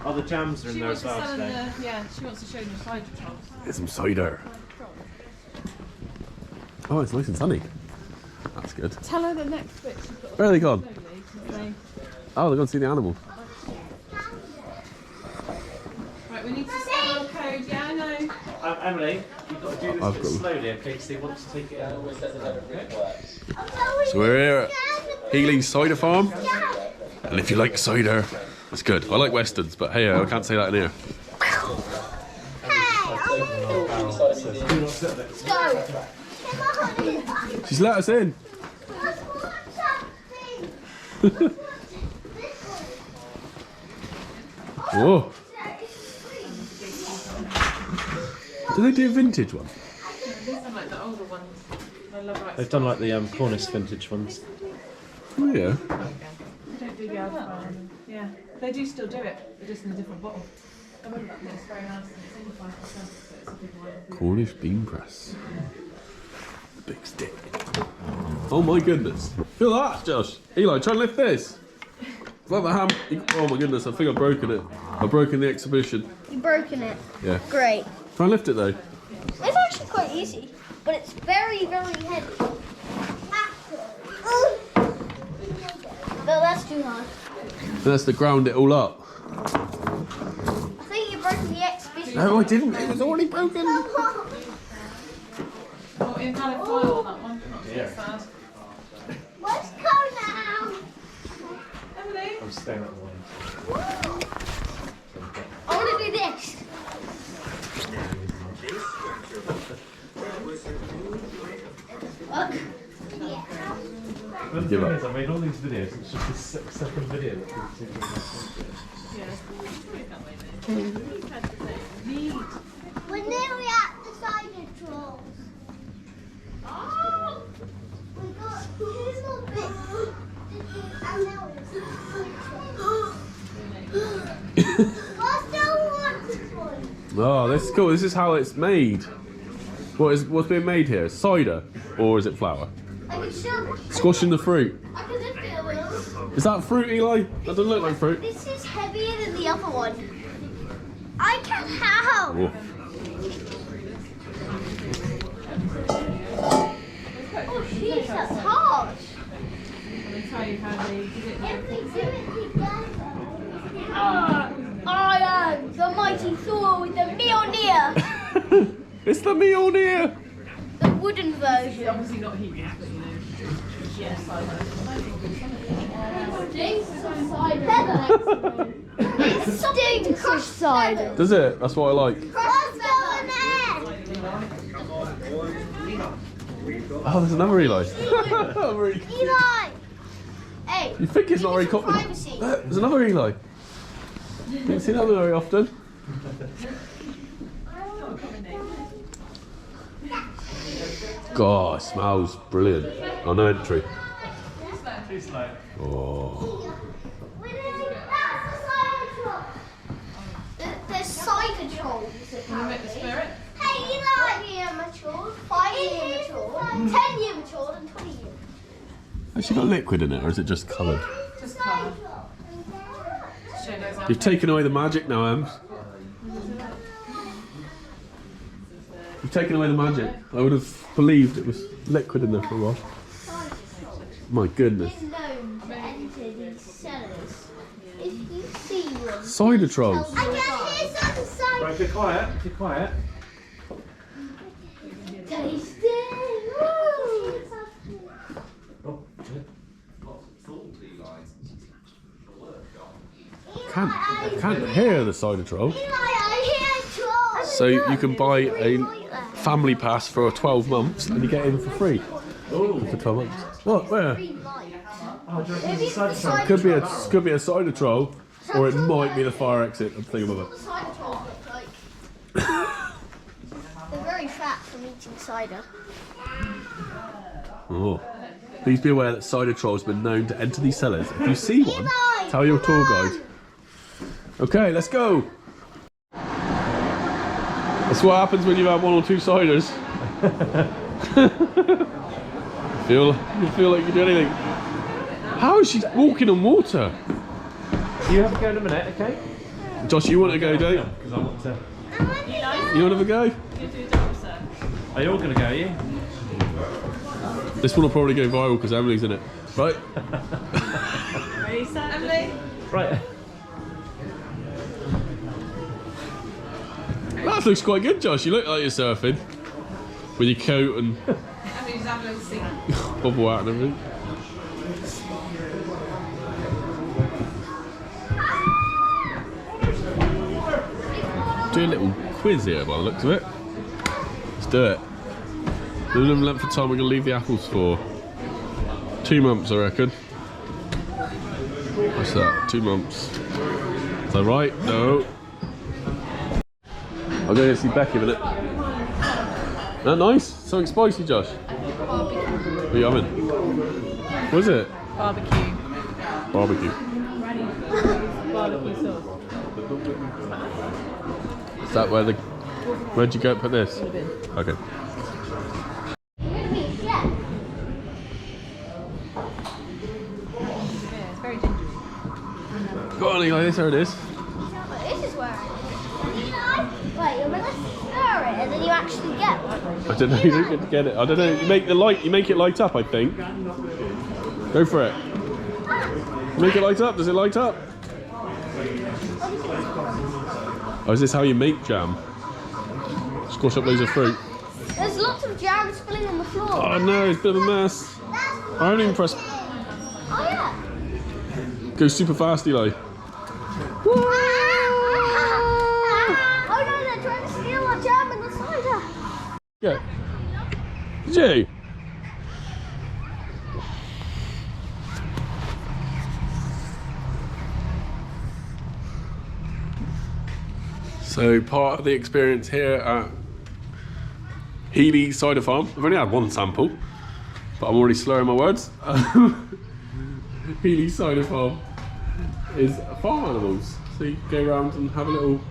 Oh, the jams are in there as well today. Yeah, she wants to show you the cider trolls. Get some cider. Oh, it's nice and sunny. That's good. Tell her the next bit she's got. Where are they gone? Slowly, Oh, they're going to see the animals. right, we need to scan our code. Yeah, I know. Emily, you've got to do this bit slowly, okay? Because they want to take it out. So we're here at Healeys Cyder Farm. And if you like cider, it's good. I like Westerns, but hey, I can't say that in here. She's let us in. Whoa. Do they do a vintage one? These are like the older ones. I love like They've done like the Cornish vintage ones. Oh yeah. They don't do the alpha. Yeah, they do still do it, but just in a different bottle. I remember that. It's very nice and it's only 5%, so it's a big one. Cornish bean press. The big stick. Oh my goodness. Feel that, Josh. Eli, try and lift this. It's like the ham. Oh my goodness, I think I've broken it. I've broken the exhibition. You've broken it. Yeah. Great. Try and lift it though. It's actually quite easy, but it's very, very heavy. No, that's too hard. That's to ground it all up. I think you've broken the exhibition. No, I didn't. It was already broken. Oh, invalid file on that one. Not too sad. Let's go now. Emily? I'm staying at the line. I want to do this. Look. The Give thing up. is, I made all these videos. It's just this second video. We're nearly at the cider trolls. Oh! We got two more bits. And now it's Oh, this is cool. This is how it's made. What's being made here? Cider, or is it flour? Squashing the fruit. I can lift it a little. Is that fruit, Eli? That doesn't look like fruit. This is heavier than the other one. I can help. Oh. Oh, jeez, that's hard. Let me tell you how they did it. If we do it together. I am the mighty Thor with the Mjolnir. It's the Mjolnir. The wooden version. Obviously not heat, but you know. Yes, It's something to crush cider. Does it? That's what I like. Let's go in there. Oh, there's another Eli. Really cute. Eli. Hey. You think it's not very some common? privacy. There's another Eli. You don't see that very often. God, it smells brilliant. Oh, no entry. Oh. There's cider trolls. Can you make the spirit? Hey, Eli! 5-year mature, 5-year mature, 10-year mature, and 20-year. Has she got liquid in it, or is it just coloured? Just colour. You've taken away the magic now, Ems. You've taken away the magic. I would have believed it was liquid in there for a while. My goodness. It's known to enter these cellars. If you see one, Cider trolls. I can hear some cider. Right, get quiet. Get quiet. Taste it. Woo. Can't hear the cider troll. Eli, I hear trolls. So you can buy a family pass for 12 months and you get in for free. Oh, for 12 months. What? Where? Oh, do you reckon it's a side Could be a cider troll, or it might be the fire exit. I'm thinking about it. Cider trolls look like. They're very fat from eating cider. Oh. Please be aware that cider trolls have been known to enter these cellars. If you see one, tell your tour guide. Okay, let's go. That's what happens when you've had 1 or 2 ciders. you feel like you do anything. How is she walking on water? You have a go in a minute, okay? Josh, you want to go, don't you? Because I want to. You want to have a go? You do double, sir. Are you all going to go, are you? This one will probably go viral because Emily's in it. Right? Ready, sir? Emily? Right. That looks quite good, Josh. You look like you're surfing. With your coat and Emily's having a little sing. bubble out and everything. Do a little quiz here by the looks of it. Let's do it. The minimum length of time we're going to leave the apples for? 2 months, I reckon. What's that? 2 months. Is that right? No. I'll go see Becky in a minute. Isn't that nice? Something spicy, Josh? What are you having? What is it? Barbecue. Barbecue. Barbecue sauce. Is that where the... Where'd you go put this? Okay. You're gonna be a chef. Yeah, it's very gingery. Go on, Eli, this, there it is. This is where wait, you're gonna stir it and then you actually get one. I don't know, you don't get to get it. I don't know, you make it light up, I think. Go for it. Make it light up, does it light up? Oh, is this how you make jam? Squash up loads of fruit. There's lots of jam spilling on the floor. Oh no, it's a bit of a mess. I don't even press... Oh yeah. Go super fast, Eli. Oh no, they're trying to steal our jam and the cider. Yeah. Did you? So part of the experience here at Healeys Cyder Farm, I've only had one sample, but I'm already slurring my words. Healeys Cyder Farm is farm animals. So you can go around and have a little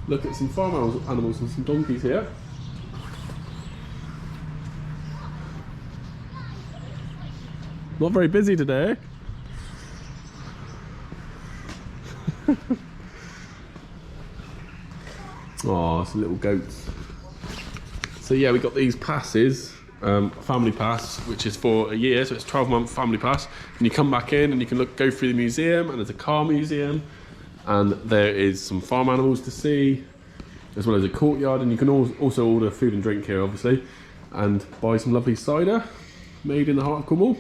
look at some farm animals and some donkeys here. Not very busy today. Oh, some little goats. So yeah, we got these passes, family pass, which is for a year, so it's a 12-month family pass. And you come back in and you can go through the museum, and there's a car museum, and there is some farm animals to see, as well as a courtyard, and you can also order food and drink here, obviously, and buy some lovely cider made in the heart of Cornwall.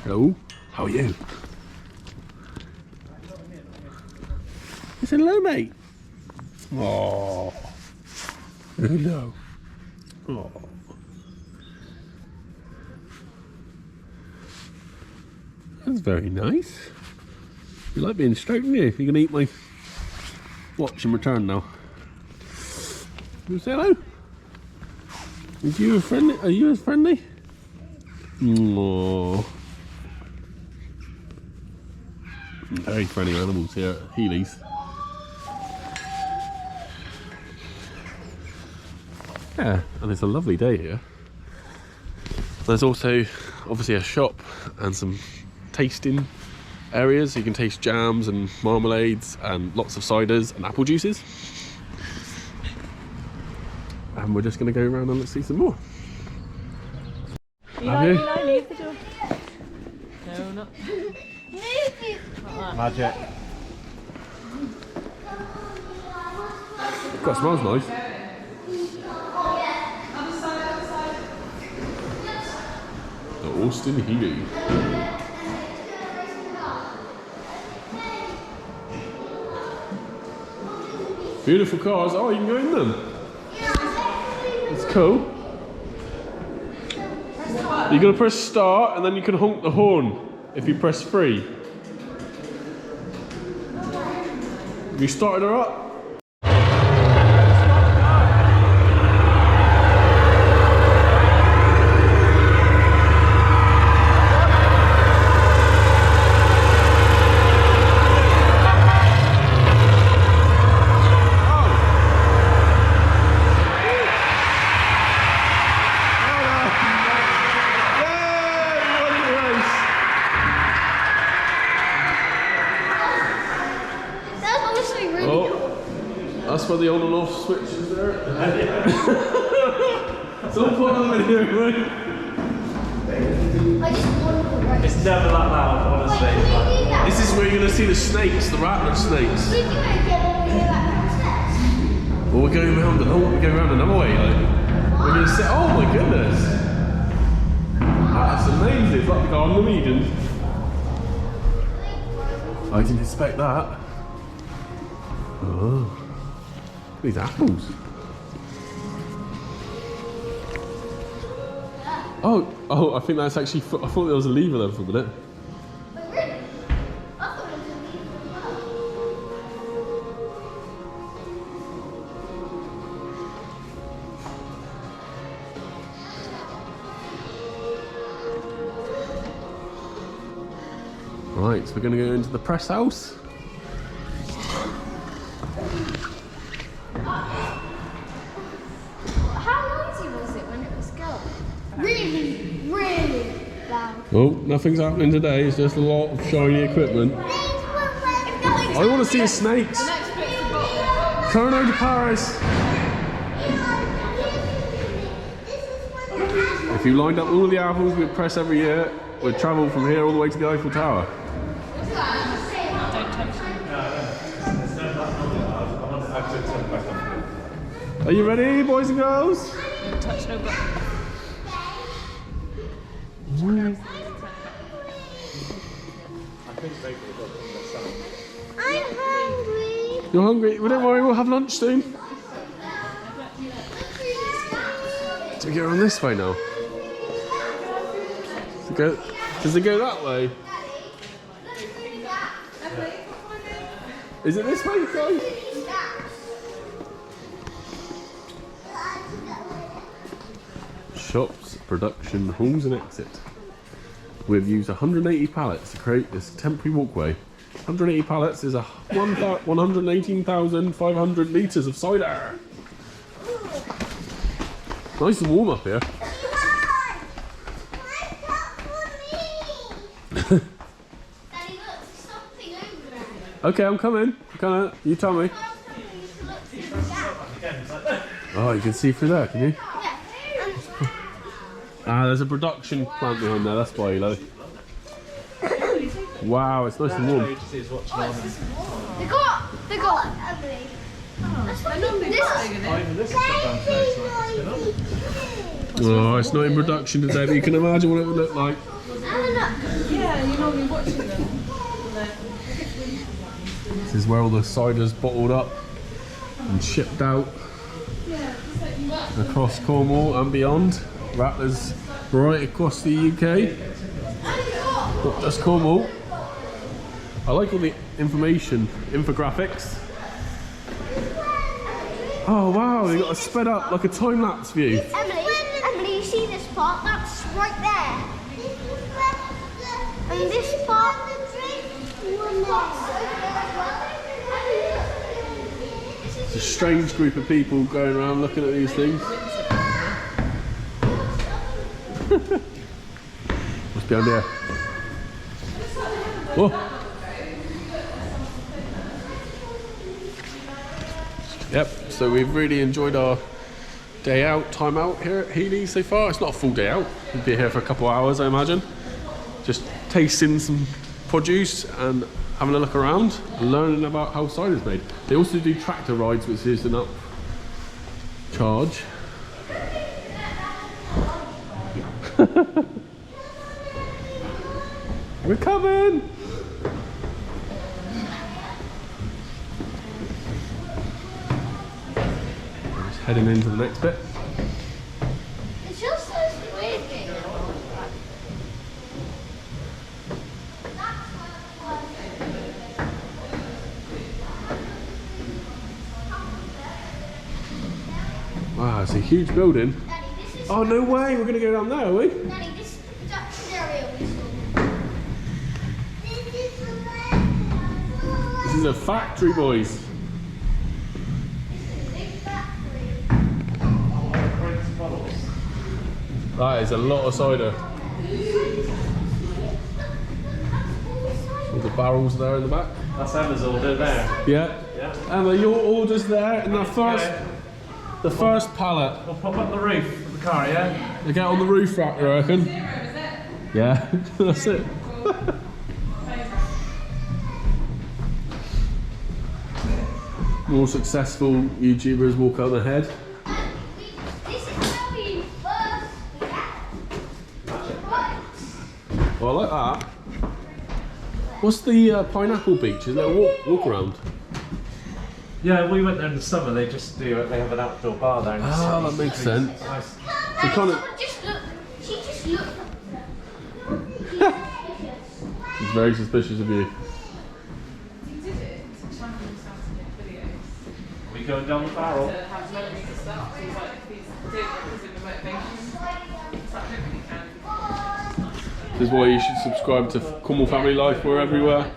Hello, how are you? It's hello, mate. Oh, hello. Oh. That's very nice. You like being stroked, don't you? You're gonna eat my watch in return now. You say hello? Is you a friendly? Are you as friendly? Oh. Very friendly animals here at Healeys. Yeah, and it's a lovely day here. There's also obviously a shop and some tasting areas, so you can taste jams and marmalades and lots of ciders and apple juices. And we're just going to go around and let's see some more. Eli, leave the door. No, not. Magic. God, it smells nice. The Austin Healey. Beautiful cars. Oh, you can go in them. It's cool. You're going to press start and then you can honk the horn if you press 3. Have you started her up? that's where the on and off switch is there. It's all part of the video, right? I just want to write. It's never that loud, honestly. Wait, can we do that? This is where you're going to see the snakes, the rattler snakes. We do it again when we go back downstairs. Well, we're going around another way, like. We're going to sit. Oh my goodness! That's amazing. It's like the Garden of Eden. I didn't expect that. Oh, these apples. Oh, I think that's actually. I thought there was a lever there for a minute. Wait, really? I thought it was a leaf as well. Right, so we're going to go into the press house. How noisy was it when it was going? Really, really loud. Oh, nothing's happening today. It's just a lot of shiny equipment. I want to see the snakes. Corno de Paris. If you lined up all the apples we'd press every year, we'd travel from here all the way to the Eiffel Tower. Are you ready, boys and girls? Touch no button. I'm hungry. You're hungry? Well, don't worry, we'll have lunch soon. Do we go around this way now? Does it go that way? Is it this way, guys? Shops, production, halls and exit. We've used 180 pallets to create this temporary walkway. 180 pallets is 118,500 litres of cider. Nice and warm up here. Daddy, look, something over there. Okay, I'm coming. You tell me. Oh, you can see through there, can you? Ah, there's a production plant behind there, that's why you know. Wow, it's nice and warm. They got ugly. They're normally quite big, isn't it? Oh, it's not in production today, but you can imagine what it would look like. Yeah, you're normally watching them. This is where all the cider's bottled up and shipped out across Cornwall and beyond. Rattlers right across the UK, not just Cornwall. I like all the information, infographics. Oh wow, they got a sped up like a time-lapse view. Emily, you see this part? That's right there. And this part. It's a strange group of people going around looking at these things. What's behind there? Oh. Yep, so we've really enjoyed our day out, time out here at Healeys so far. It's not a full day out. We'll be here for a couple of hours, I imagine. Just tasting some produce and having a look around and learning about how cider's made. They also do tractor rides, which is an upcharge. We're coming! We're just heading into the next bit. It's just so weird being Wow, it's a huge building. Daddy, this is Oh, no way! We're going to go down there, are we? Daddy, this is the production area we saw. This is a factory, boys. This is a big factory. That is a lot of cider. All the barrels there in the back. That's Emma's order there. Yeah. Yeah. Emma, your order's there in the first pallet. We'll pop up the roof of the car, yeah? They get on the roof rack, you reckon? Yeah, that's it. More successful YouTubers walk on ahead. This is how we first Oh, I like that. What's the pineapple beach? Is it a walk around? Yeah, we went there in the summer. They just do it. They have an outdoor bar there. Oh, that makes sense. Nice. So kind of, She just looked. it's very suspicious of you. He did it to challenge us to make videos. We going down the barrel? To have memories to start. So he's like, if he's doing it because of the motivation, it's like, I don't really can. This is why you should subscribe to Cornwall Family Life. We're everywhere.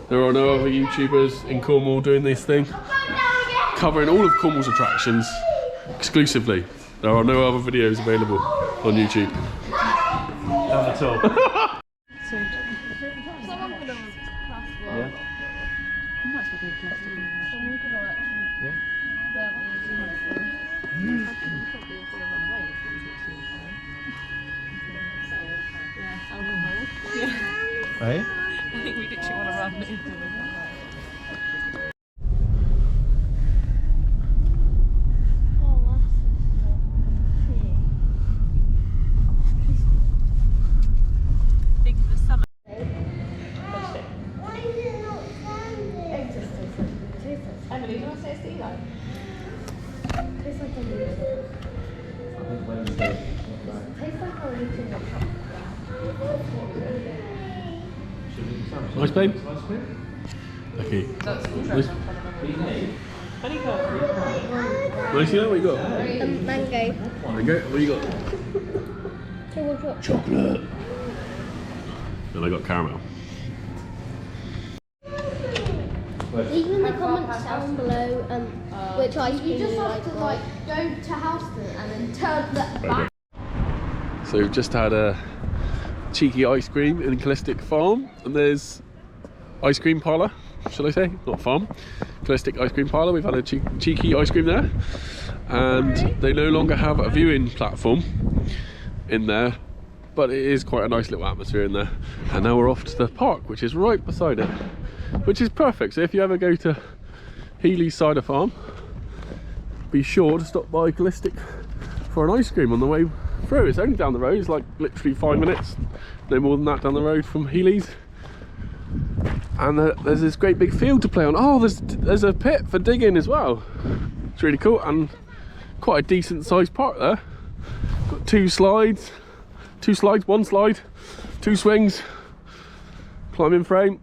There are no other YouTubers in Cornwall doing this thing. Covering all of Cornwall's attractions exclusively. There are no other videos available on YouTube. Down the top. Yeah. Hey? I think we literally want to run into them. Think of the summer. Emily, do you want to say it's Eli? Tastes like a little. Tastes like a little. Nice, babe? Okay. That's cool. Nice. Honeycomb. Nice, you know what you got? Mango. Mango? What you got? Chocolate. And I got caramel. Leave in the comments down below which ice cream you just have to like go to Houston and then turn that back. So we've just had a cheeky ice cream in Callestick Farm, and there's Ice Cream Parlour, shall I say? Not farm. Callestick Ice Cream Parlour. We've had a cheeky ice cream there, and they no longer have a viewing platform in there, but it is quite a nice little atmosphere in there. And now we're off to the park, which is right beside it, which is perfect. So if you ever go to Healeys Cyder Farm, be sure to stop by Callestick for an ice cream on the way through. It's only down the road. It's like literally 5 minutes, no more than that, down the road from Healeys. And there's this great big field to play on. Oh, there's a pit for digging as well. It's really cool, and quite a decent sized park there. Got two slides, one slide, 2 swings, climbing frame,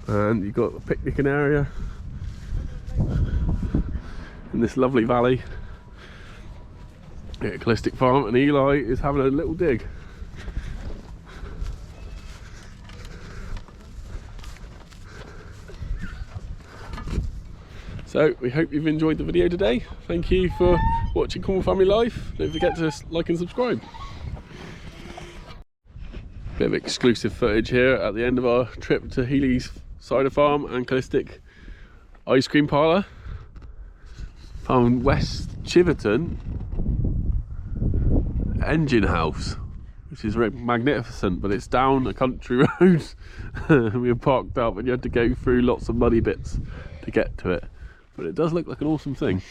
and you've got a picnicking area in this lovely valley at Callestick Farm, and Eli is having a little dig. So we hope you've enjoyed the video today. Thank you for watching Cornwall Family Life. Don't forget to like and subscribe. Bit of exclusive footage here at the end of our trip to Healeys Cyder Farm and Callestick Ice Cream Parlour. Found West Chiverton engine house, which is magnificent, but it's down a country road. We were parked up and you had to go through lots of muddy bits to get to it, but it does look like an awesome thing.